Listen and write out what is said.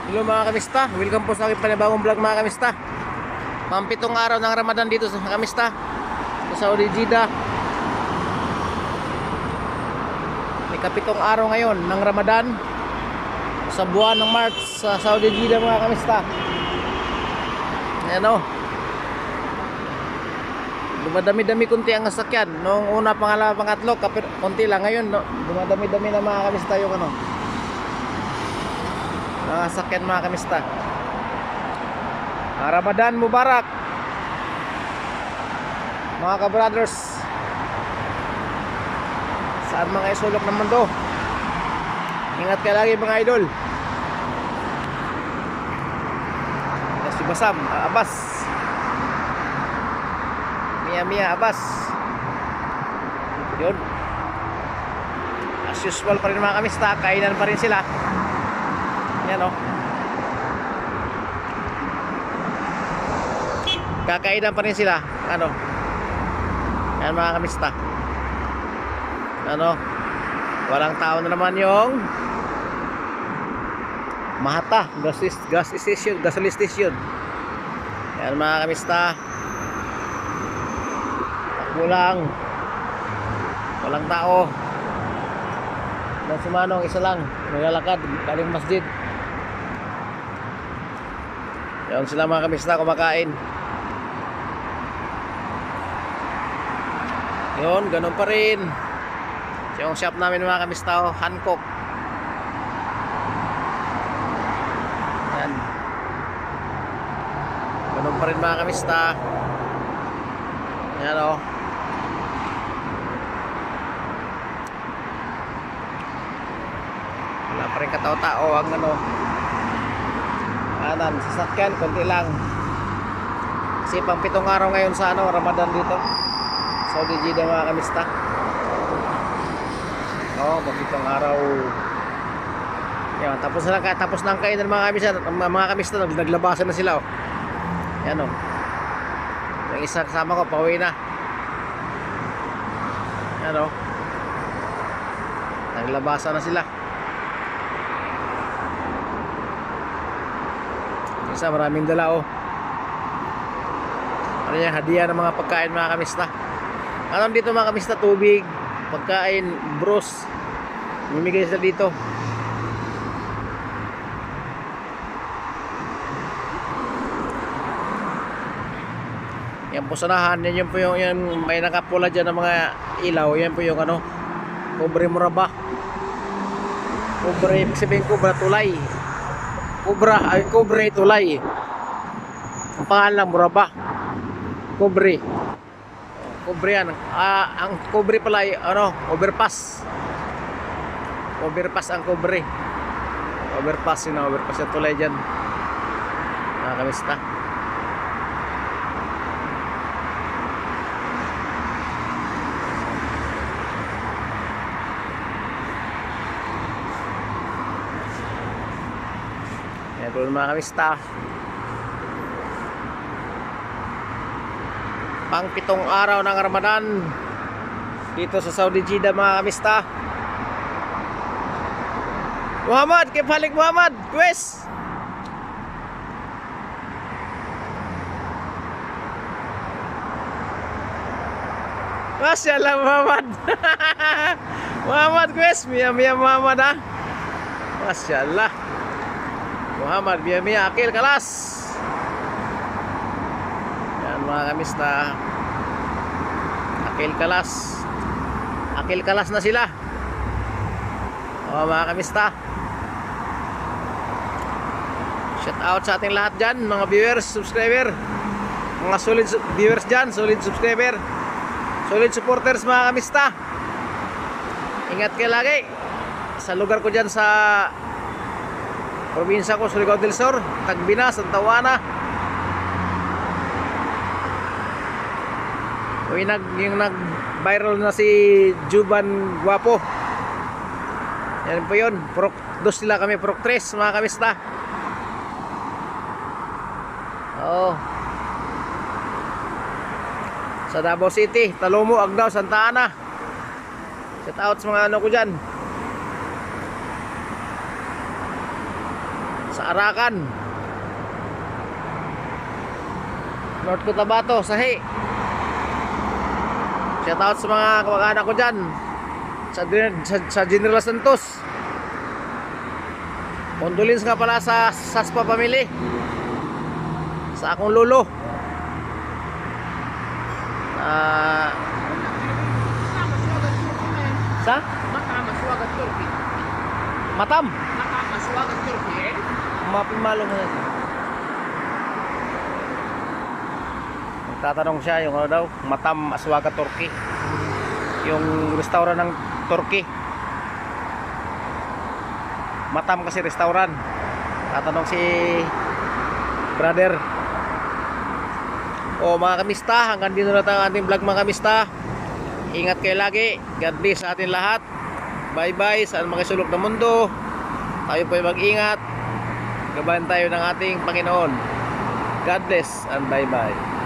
Hello mga kamista, welcome po sa aking panibagong vlog mga kamista. Pampitong araw ng Ramadan dito sa kamista, sa Saudi Jeddah. Ikapitong araw ngayon ng Ramadan sa buwan ng March sa Saudi Jeddah mga kamista. Ayan o, dumadami-dami kunti ang sasakyan. Noong una, pangalawa, pangatlo, konti lang. Ngayon no, dumadami-dami na mga kamista yung ano, sakyan mga kamista. Ramadan Mubarak mga kabrothers, saan mga isulok ng mundo, ingat kayo lagi mga idol. Si Basam Abbas, Mia Abbas, yun, as usual pa rin mga kamista, kainan pa rin sila. Yan o, kakainan pa rin sila. Ano, yan mga kamista. Ano, walang tao na naman yung Mahata gas station, gasoline station. Yan mga kamista, takbo walang tao. Dan sumanong isa lang naglalakad galing masjid. Yan sila mga kamista, kumakain. Yun, ganun pa rin yung shop namin mga kamista, Hancock. Yan, ganun pa rin mga kamista. Yan o, wala pa rin katao-tao ang ano, anan, sasakyan, konti lang. Kasi pang 7 araw ngayon sa ano, Ramadan dito Saudi Jeddah mga kamista. Pang 7 araw. Yan, tapos na ang kainan mga kamista, naglabasan na sila. Yan o, yung isa kasama ko pauwi na. Yan o, naglabasan na sila. Isa maraming dala o. Ano yan, hadiah ng mga pagkain mga kamista. Ano dito mga kamista, tubig, pagkain, bros, mamigay sila dito. Yan po sanahan, yan po yung yan, may nakapula dyan ng mga ilaw. Yan po yung ano, Cobre Murabba. Cobre, ibig sabihin Cobra tulay. Cobre tulay. Ang pangalan Murabba, Cobre. Cobre yan. Ang Cobre pala ay ano, overpass. Overpass ang Cobre. Overpass yun, overpass yung tulay dyan. Kamista. Yan po mga kamista. Pang 7 araw ng Ramadan dito sa Saudi Jeddah mga kamista. Muhammad, kaya balik Muhammad, Quest. Masyaallah Muhammad. Muhammad Quest, Mia Muhammad ha. Masyaallah Muhammad, Mia Akil Kalas. Mga kamista, Akil Kalas na sila. Mga kamista, shout out sa ating lahat dyan, mga viewers, subscriber, mga solid viewers dyan, solid subscriber, solid supporters mga kamista. Ingat kayo lagi sa lugar ko dyan sa probinsya ko, Surigao del Sur, Tagbina, Santa Juana. Yung nag-viral na si Juban Guapo. Yan po yun. Prok 2 sila kami, Prok 3 mga kamista. Sa Davao City, Talomo, Agdao, Santa Ana. Shout out sa mga ano ko dyan. sa Arakan, North Cotabato, Sahi. Shout out sa mga kamag-anak ko dyan sa General Santos. Condolence nga pala sa Saspa family, sa akong lolo. Sa? Matam, Turkey. Matam? Matam, Turkey. Mapimalo mo na. Tatanong siya yung ano daw, Matam Aswaga Turkey. Yung restaurant ng Turkey. Matam kasi restaurant. Tatanong si brother. O mga kamista, hanggang dito na ang ating vlog mga kamista. Ingat kayo lagi. God bless sa atin lahat. Bye bye sa mga sulok ng mundo. Tayo po ay mag-ingat. Gabayan tayo ng ating Panginoon. God bless and bye bye.